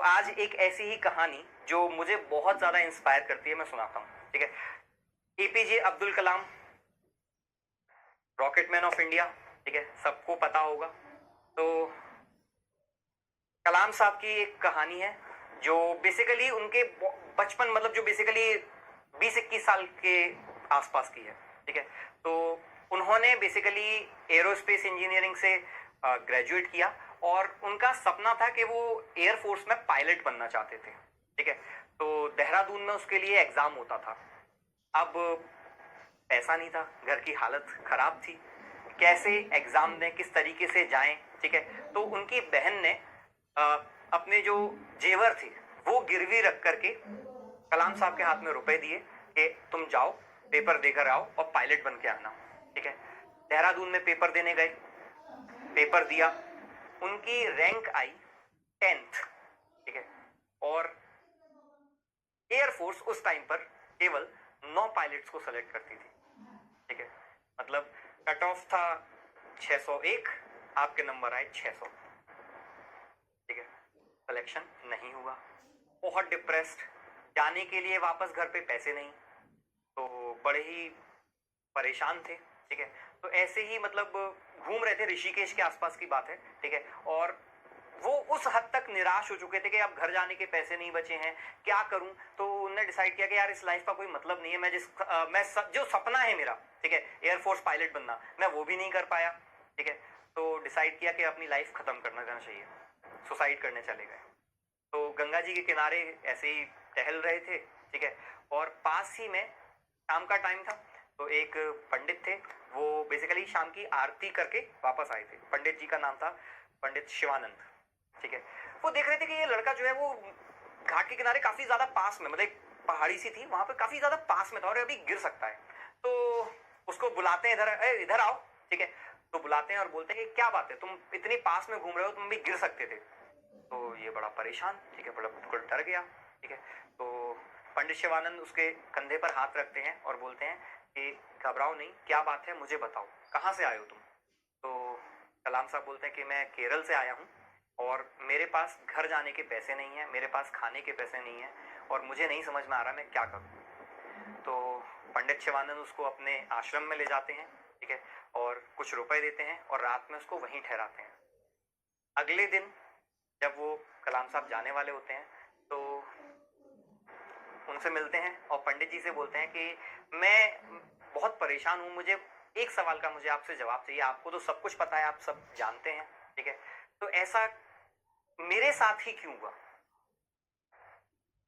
आज एक ऐसी ही कहानी जो मुझे बहुत ज्यादा इंस्पायर करती है मैं सुनाता हूँ, ठीक है। APJ Abdul Kalam, rocket man of India, ठीक है, सबको पता होगा। तो कलाम साहब की एक कहानी है जो बेसिकली उनके बचपन, मतलब जो बेसिकली 20-21 साल के आसपास की है, ठीक है। तो उन्होंने बेसिकली एरोस्पेस इंजीनियरिंग से ग्रेजुएट किया और उनका सपना था कि वो एयरफोर्स में पायलट बनना चाहते थे, ठीक है। तो देहरादून में उसके लिए एग्जाम होता था। अब पैसा नहीं था, घर की हालत खराब थी, कैसे एग्जाम दें, किस तरीके से जाएं, ठीक है। तो उनकी बहन ने अपने जो जेवर थे वो गिरवी रख करके कलाम साहब के हाथ में रुपए दिए कि तुम जाओ पेपर देकर आओ और पायलट बन के आना, ठीक है। देहरादून में पेपर देने गए, पेपर दिया, उनकी रैंक आई 10th, ठीक है। और एयरफोर्स उस टाइम पर केवल 9 पायलट्स को सेलेक्ट करती थी, ठीक है। मतलब कट ऑफ था 601, आपके नंबर आए 600, ठीक है। सिलेक्शन नहीं हुआ, बहुत डिप्रेस्ड, जाने के लिए वापस घर पे पैसे नहीं, तो बड़े ही परेशान थे, ठीक है। तो ऐसे ही मतलब घूम रहे थे, ऋषिकेश के आसपास की बात है, ठीक है। और वो उस हद तक निराश हो चुके थे कि अब घर जाने के पैसे नहीं बचे हैं, क्या करूं। तो उन्होंने डिसाइड किया कि यार इस लाइफ का कोई मतलब नहीं है, जो सपना है मेरा, ठीक है, एयरफोर्स पायलट बनना, मैं वो भी नहीं कर पाया, ठीक है। तो डिसाइड किया कि अपनी लाइफ खत्म करना चाहिए, सुसाइड करने चले गए। तो गंगा जी के किनारे ऐसे ही टहल रहे थे, ठीक है। और पास ही में शाम का टाइम था, तो एक पंडित थे, वो बेसिकली शाम की आरती करके वापस आए थे। पंडित जी का नाम था पंडित शिवानंद, ठीक है। वो देख रहे थे कि ये लड़का जो है वो घाट के किनारे काफी ज्यादा पास में, मतलब एक पहाड़ी सी थी वहां पर, काफी ज्यादा पास में था और अभी गिर सकता है। तो उसको बुलाते हैं, इधर इधर आओ, ठीक है। तो बुलाते हैं और बोलते हैं कि क्या बात है, तुम इतनी पास में घूम रहे हो, तुम भी गिर सकते थे। तो ये बड़ा परेशान, ठीक है, बड़ा बिल्कुल डर गया, ठीक है। तो पंडित शिवानंद उसके कंधे पर हाथ रखते हैं और बोलते हैं कि घबराओ नहीं, क्या बात है मुझे बताओ, कहाँ से आए हो तुम। तो कलाम साहब बोलते हैं कि मैं केरल से आया हूँ और मेरे पास घर जाने के पैसे नहीं है, मेरे पास खाने के पैसे नहीं है और मुझे नहीं समझ में आ रहा मैं क्या करूँ। तो पंडित शिवानंद उसको अपने आश्रम में ले जाते हैं, ठीक है, और कुछ रुपए देते हैं और रात में उसको वहीं ठहराते हैं। अगले दिन जब वो कलाम साहब जाने वाले होते हैं तो उनसे मिलते हैं और पंडित जी से बोलते हैं कि मैं बहुत परेशान हूँ, मुझे एक सवाल का मुझे आपसे जवाब चाहिए, आपको तो सब कुछ पता है, आप सब जानते हैं, ठीक है। तो ऐसा मेरे साथ ही क्यों हुआ,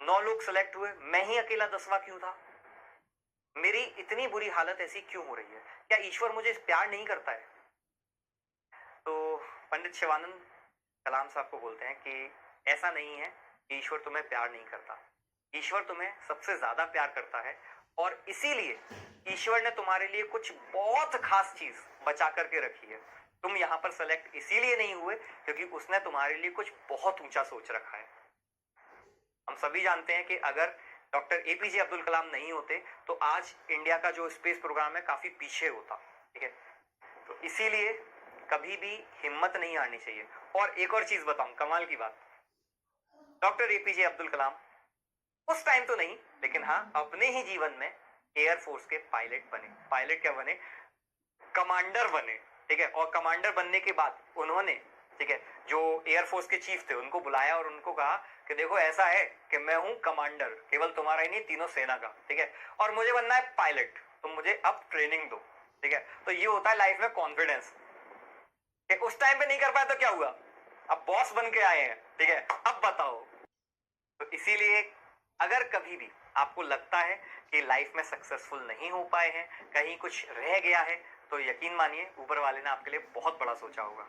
9 लोग सेलेक्ट हुए, मैं ही अकेला 10वां क्यों था, मेरी इतनी बुरी हालत ऐसी क्यों हो रही है, क्या ईश्वर मुझे प्यार नहीं करता है। तो पंडित शिवानंद कलाम साहब को बोलते हैं कि ऐसा नहीं है कि ईश्वर तुम्हें प्यार नहीं करता, ईश्वर तुम्हें सबसे ज्यादा प्यार करता है और इसीलिए ईश्वर ने तुम्हारे लिए कुछ बहुत खास चीज बचा करके रखी है। तुम यहां पर सेलेक्ट इसीलिए नहीं हुए क्योंकि उसने तुम्हारे लिए कुछ बहुत ऊंचा सोच रखा है। हम सभी जानते हैं कि अगर डॉक्टर एपीजे अब्दुल कलाम नहीं होते तो आज इंडिया का जो स्पेस प्रोग्राम है काफी पीछे होता, ठीक है। तो इसीलिए कभी भी हिम्मत नहीं हारनी चाहिए। और एक और चीज बताऊं, कमाल की बात, डॉक्टर एपीजे अब्दुल कलाम उस टाइम तो नहीं, लेकिन हाँ अपने ही जीवन में एयरफोर्स के पायलट बने। पायलट क्या बने, कमांडर बने, ठीक है। और कमांडर बनने के बाद उन्होंने, ठीक है, जो एयरफोर्स के चीफ थे उनको बुलाया और उनको कहा कि देखो ऐसा है कि मैं हूं कमांडर, केवल तुम्हारा ही नहीं तीनों सेना का, ठीक है, और मुझे बनना है पायलट, तुम मुझे अब ट्रेनिंग दो, ठीक है। तो ये होता है लाइफ में कॉन्फिडेंस। उस टाइम पे नहीं कर पाए तो क्या हुआ, अब बॉस बन के आए हैं, ठीक है, अब बताओ। तो इसीलिए अगर कभी भी आपको लगता है कि लाइफ में सक्सेसफुल नहीं हो पाए हैं, कहीं कुछ रह गया है, तो यकीन मानिए ऊपर वाले ने आपके लिए बहुत बड़ा सोचा होगा।